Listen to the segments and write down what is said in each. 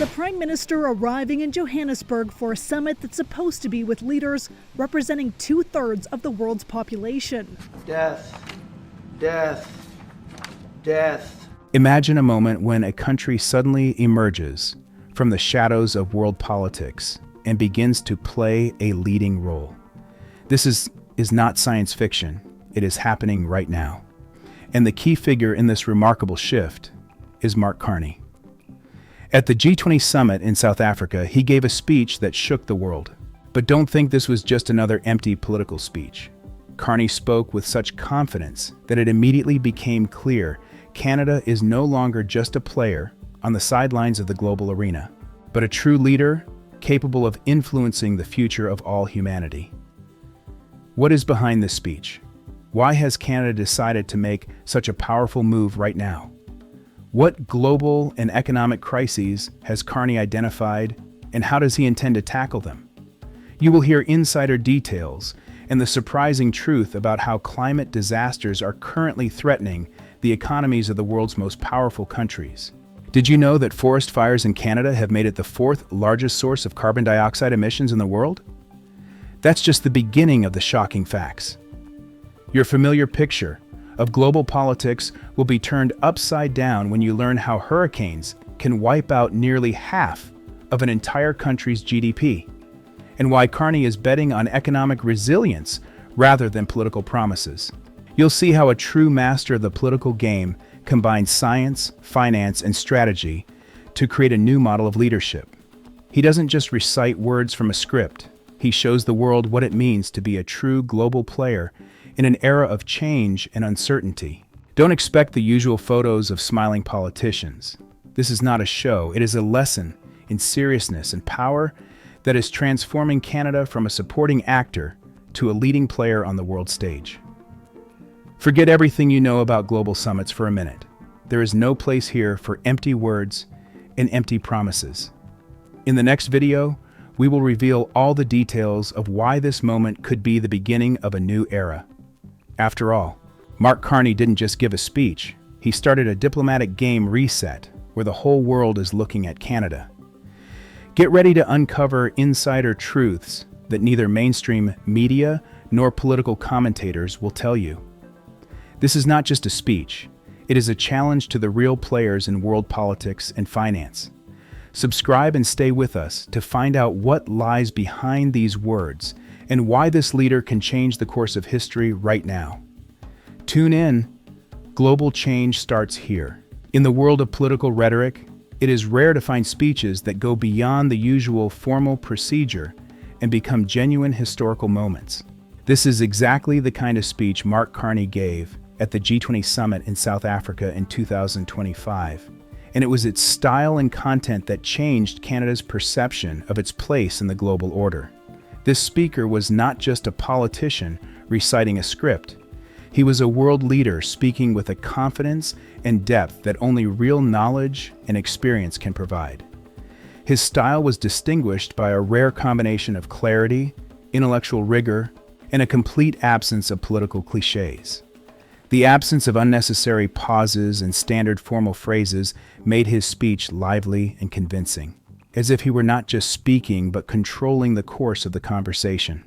The Prime Minister arriving in Johannesburg for a summit that's supposed to be with leaders representing 2/3 of the world's population. Death, death, death. Imagine a moment when a country suddenly emerges from the shadows of world politics and begins to play a leading role. This is not science fiction. It is happening right now. And the key figure in this remarkable shift is Mark Carney. At the G20 summit in South Africa, he gave a speech that shook the world. But don't think this was just another empty political speech. Carney spoke with such confidence that it immediately became clear Canada is no longer just a player on the sidelines of the global arena, but a true leader capable of influencing the future of all humanity. What is behind this speech? Why has Canada decided to make such a powerful move right now? What global and economic crises has Carney identified, and how does he intend to tackle them? You will hear insider details and the surprising truth about how climate disasters are currently threatening the economies of the world's most powerful countries. Did you know that forest fires in Canada have made it the 4th largest source of carbon dioxide emissions in the world? That's just the beginning of the shocking facts. Your familiar picture of global politics will be turned upside down when you learn how hurricanes can wipe out nearly half of an entire country's GDP, and why Carney is betting on economic resilience rather than political promises. You'll see how a true master of the political game combines science, finance, and strategy to create a new model of leadership. He doesn't just recite words from a script. He shows the world what it means to be a true global player in an era of change and uncertainty. Don't expect the usual photos of smiling politicians. This is not a show. It is a lesson in seriousness and power that is transforming Canada from a supporting actor to a leading player on the world stage. Forget everything you know about global summits for a minute. There is no place here for empty words and empty promises. In the next video, we will reveal all the details of why this moment could be the beginning of a new era. After all, Mark Carney didn't just give a speech. He started a diplomatic game reset where the whole world is looking at Canada. Get ready to uncover insider truths that neither mainstream media nor political commentators will tell you. This is not just a speech. It is a challenge to the real players in world politics and finance. Subscribe and stay with us to find out what lies behind these words and why this leader can change the course of history right now. Tune in. Global change starts here. In the world of political rhetoric, it is rare to find speeches that go beyond the usual formal procedure and become genuine historical moments. This is exactly the kind of speech Mark Carney gave at the G20 summit in South Africa in 2025. And it was its style and content that changed Canada's perception of its place in the global order. This speaker was not just a politician reciting a script. He was a world leader speaking with a confidence and depth that only real knowledge and experience can provide. His style was distinguished by a rare combination of clarity, intellectual rigor, and a complete absence of political cliches. The absence of unnecessary pauses and standard formal phrases made his speech lively and convincing, as if he were not just speaking but controlling the course of the conversation.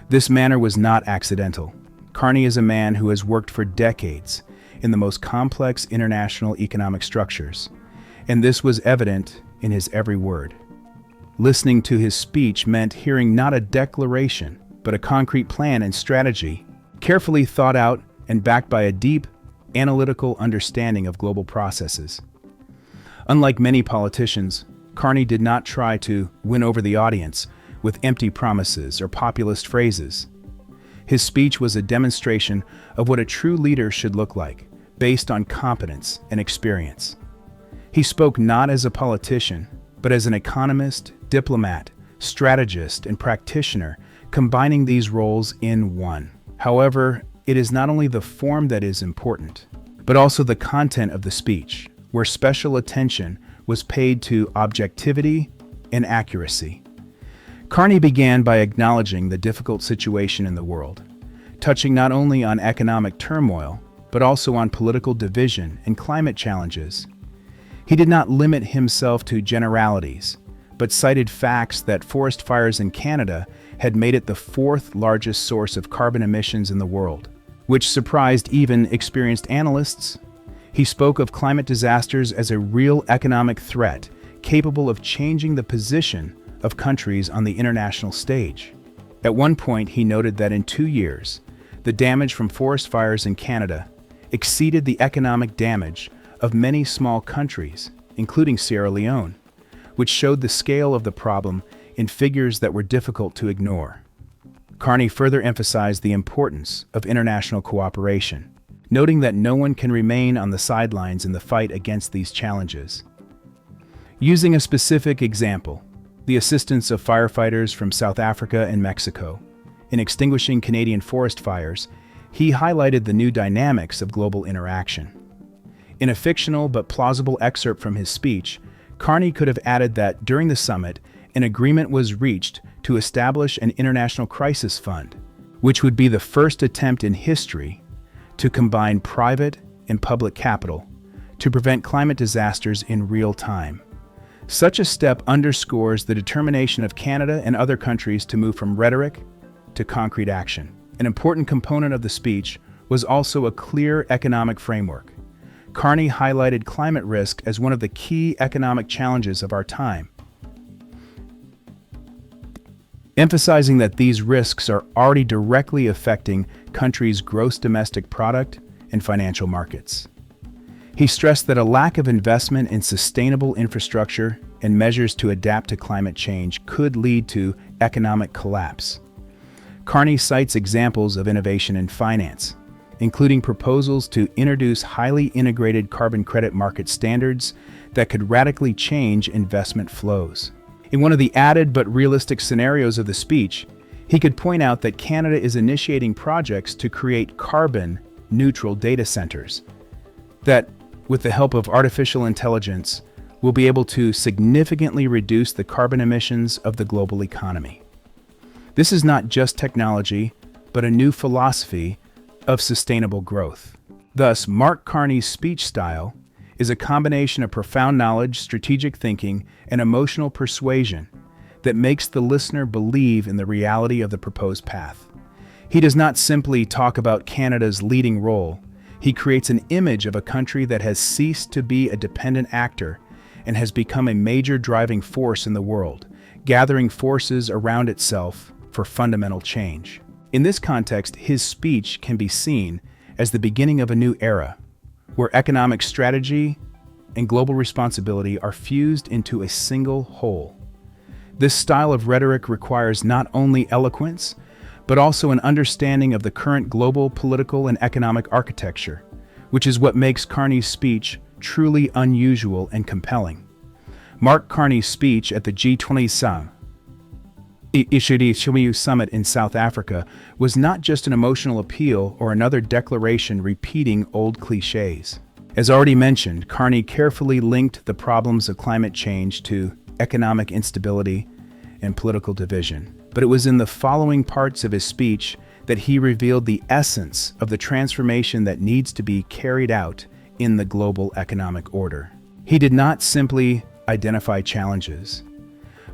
This manner was not accidental. Carney is a man who has worked for decades in the most complex international economic structures, and this was evident in his every word. Listening to his speech meant hearing not a declaration, but a concrete plan and strategy, carefully thought out and backed by a deep, analytical understanding of global processes. Unlike many politicians, Carney did not try to win over the audience with empty promises or populist phrases. His speech was a demonstration of what a true leader should look like, based on competence and experience. He spoke not as a politician, but as an economist, diplomat, strategist, and practitioner, combining these roles in one. However, it is not only the form that is important, but also the content of the speech, where special attention was paid to objectivity and accuracy. Carney began by acknowledging the difficult situation in the world, touching not only on economic turmoil, but also on political division and climate challenges. He did not limit himself to generalities, but cited facts that forest fires in Canada had made it the fourth largest source of carbon emissions in the world, which surprised even experienced analysts. He spoke of climate disasters as a real economic threat, capable of changing the position of countries on the international stage. At one point, he noted that in 2 years, the damage from forest fires in Canada exceeded the economic damage of many small countries, including Sierra Leone, which showed the scale of the problem in figures that were difficult to ignore. Carney further emphasized the importance of international cooperation, noting that no one can remain on the sidelines in the fight against these challenges. Using a specific example, the assistance of firefighters from South Africa and Mexico in extinguishing Canadian forest fires, he highlighted the new dynamics of global interaction. In a fictional but plausible excerpt from his speech, Carney could have added that during the summit, an agreement was reached to establish an international crisis fund, which would be the first attempt in history to combine private and public capital to prevent climate disasters in real time. Such a step underscores the determination of Canada and other countries to move from rhetoric to concrete action. An important component of the speech was also a clear economic framework. Carney highlighted climate risk as one of the key economic challenges of our time, emphasizing that these risks are already directly affecting countries' gross domestic product and financial markets. He stressed that a lack of investment in sustainable infrastructure and measures to adapt to climate change could lead to economic collapse. Carney cites examples of innovation in finance, including proposals to introduce highly integrated carbon credit market standards that could radically change investment flows. In one of the added but realistic scenarios of the speech, he could point out that Canada is initiating projects to create carbon-neutral data centers that, with the help of artificial intelligence, will be able to significantly reduce the carbon emissions of the global economy. This is not just technology, but a new philosophy of sustainable growth. Thus, Mark Carney's speech style is a combination of profound knowledge, strategic thinking, and emotional persuasion that makes the listener believe in the reality of the proposed path. He does not simply talk about Canada's leading role. He creates an image of a country that has ceased to be a dependent actor and has become a major driving force in the world, gathering forces around itself for fundamental change. In this context, his speech can be seen as the beginning of a new era, where economic strategy and global responsibility are fused into a single whole. This style of rhetoric requires not only eloquence, but also an understanding of the current global political and economic architecture, which is what makes Carney's speech truly unusual and compelling. Mark Carney's speech at the G20 summit in South Africa was not just an emotional appeal or another declaration repeating old cliches. As already mentioned, Carney carefully linked the problems of climate change to economic instability and political division. But it was in the following parts of his speech that he revealed the essence of the transformation that needs to be carried out in the global economic order. He did not simply identify challenges,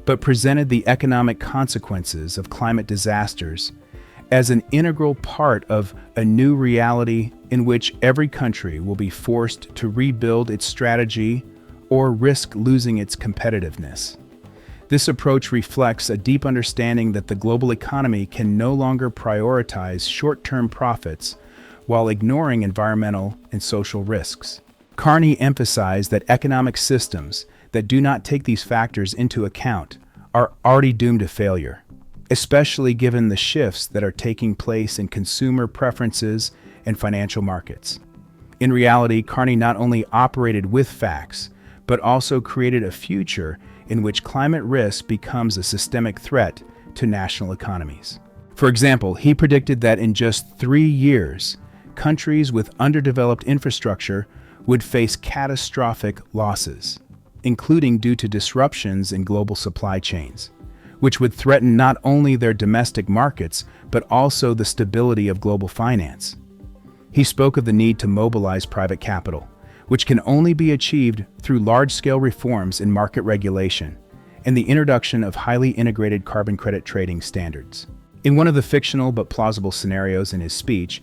but presented the economic consequences of climate disasters as an integral part of a new reality in which every country will be forced to rebuild its strategy or risk losing its competitiveness. This approach reflects a deep understanding that the global economy can no longer prioritize short-term profits while ignoring environmental and social risks. Carney emphasized that economic systems that do not take these factors into account are already doomed to failure, especially given the shifts that are taking place in consumer preferences and financial markets. In reality, Carney not only operated with facts, but also created a future in which climate risk becomes a systemic threat to national economies. For example, he predicted that in just 3 years, countries with underdeveloped infrastructure would face catastrophic losses, including due to disruptions in global supply chains, which would threaten not only their domestic markets, but also the stability of global finance. He spoke of the need to mobilize private capital, which can only be achieved through large-scale reforms in market regulation and the introduction of highly integrated carbon credit trading standards. In one of the fictional but plausible scenarios in his speech,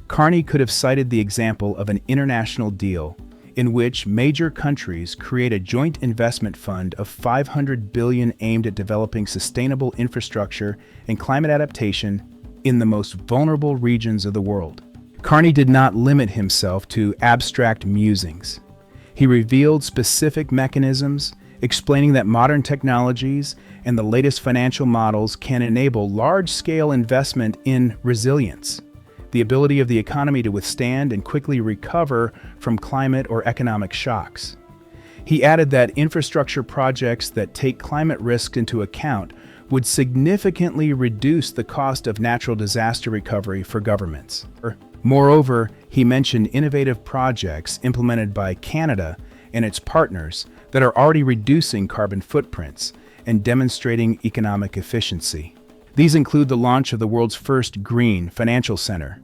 Carney could have cited the example of an international deal in which major countries create a joint investment fund of $500 billion aimed at developing sustainable infrastructure and climate adaptation in the most vulnerable regions of the world. Carney did not limit himself to abstract musings. He revealed specific mechanisms, explaining that modern technologies and the latest financial models can enable large-scale investment in resilience, the ability of the economy to withstand and quickly recover from climate or economic shocks. He added that infrastructure projects that take climate risk into account would significantly reduce the cost of natural disaster recovery for governments. Moreover, he mentioned innovative projects implemented by Canada and its partners that are already reducing carbon footprints and demonstrating economic efficiency. These include the launch of the world's first green financial center,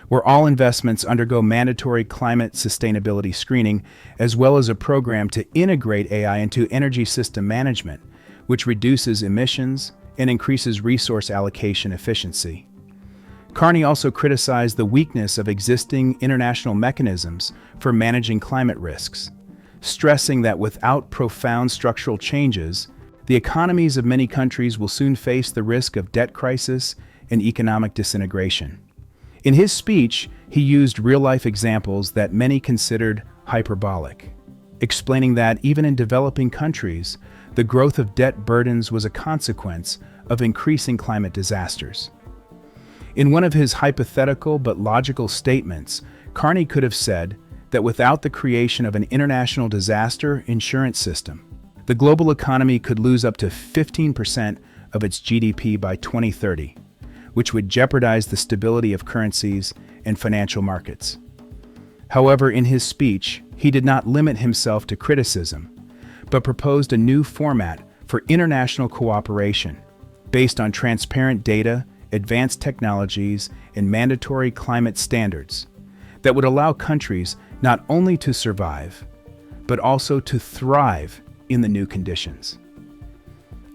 where all investments undergo mandatory climate sustainability screening, as well as a program to integrate AI into energy system management, which reduces emissions and increases resource allocation efficiency. Carney also criticized the weakness of existing international mechanisms for managing climate risks, stressing that without profound structural changes, the economies of many countries will soon face the risk of debt crisis and economic disintegration. In his speech, he used real-life examples that many considered hyperbolic, explaining that even in developing countries, the growth of debt burdens was a consequence of increasing climate disasters. In one of his hypothetical but logical statements, Carney could have said that without the creation of an international disaster insurance system, the global economy could lose up to 15% of its GDP by 2030, which would jeopardize the stability of currencies and financial markets. However, in his speech, he did not limit himself to criticism, but proposed a new format for international cooperation based on transparent data, advanced technologies, and mandatory climate standards that would allow countries not only to survive, but also to thrive in the new conditions.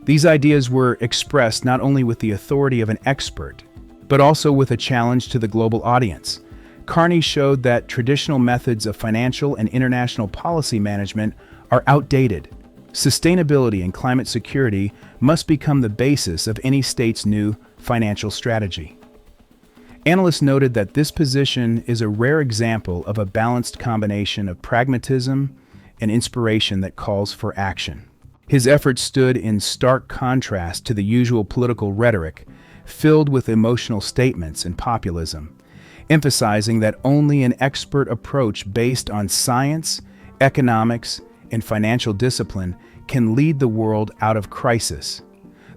These ideas were expressed not only with the authority of an expert, but also with a challenge to the global audience. Carney showed that traditional methods of financial and international policy management are outdated. Sustainability and climate security must become the basis of any state's new financial strategy. Analysts noted that this position is a rare example of a balanced combination of pragmatism and inspiration that calls for action. His efforts stood in stark contrast to the usual political rhetoric filled with emotional statements and populism, emphasizing that only an expert approach based on science, economics, and financial discipline can lead the world out of crisis.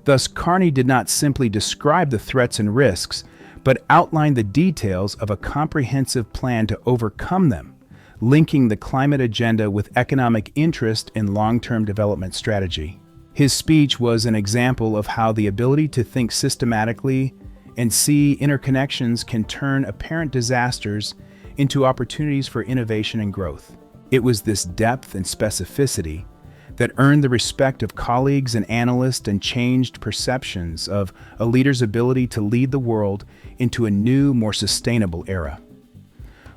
Thus, Carney did not simply describe the threats and risks, but outlined the details of a comprehensive plan to overcome them, linking the climate agenda with economic interest in long-term development strategy. His speech was an example of how the ability to think systematically and see interconnections can turn apparent disasters into opportunities for innovation and growth. It was this depth and specificity that earned the respect of colleagues and analysts and changed perceptions of a leader's ability to lead the world into a new, more sustainable era.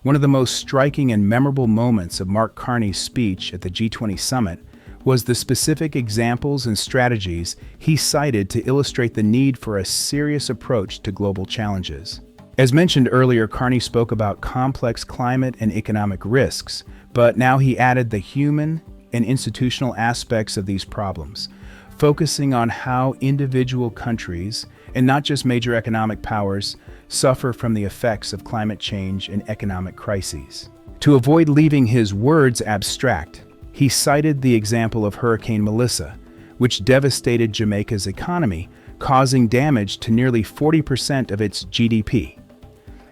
One of the most striking and memorable moments of Mark Carney's speech at the G20 summit was the specific examples and strategies he cited to illustrate the need for a serious approach to global challenges. As mentioned earlier, Carney spoke about complex climate and economic risks, but now he added the human and institutional aspects of these problems, focusing on how individual countries, and not just major economic powers, suffer from the effects of climate change and economic crises. To avoid leaving his words abstract, he cited the example of Hurricane Melissa, which devastated Jamaica's economy, causing damage to nearly 40% of its GDP,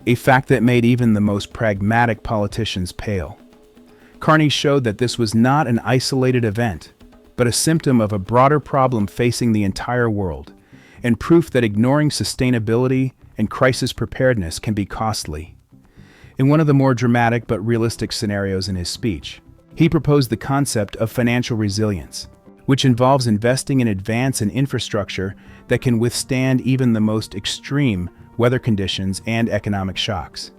a fact that made even the most pragmatic politicians pale. Carney showed that this was not an isolated event, but a symptom of a broader problem facing the entire world, and proof that ignoring sustainability and crisis preparedness can be costly. In one of the more dramatic but realistic scenarios in his speech, He proposed the concept of financial resilience, which involves investing in advance and infrastructure that can withstand even the most extreme weather conditions and economic shocks.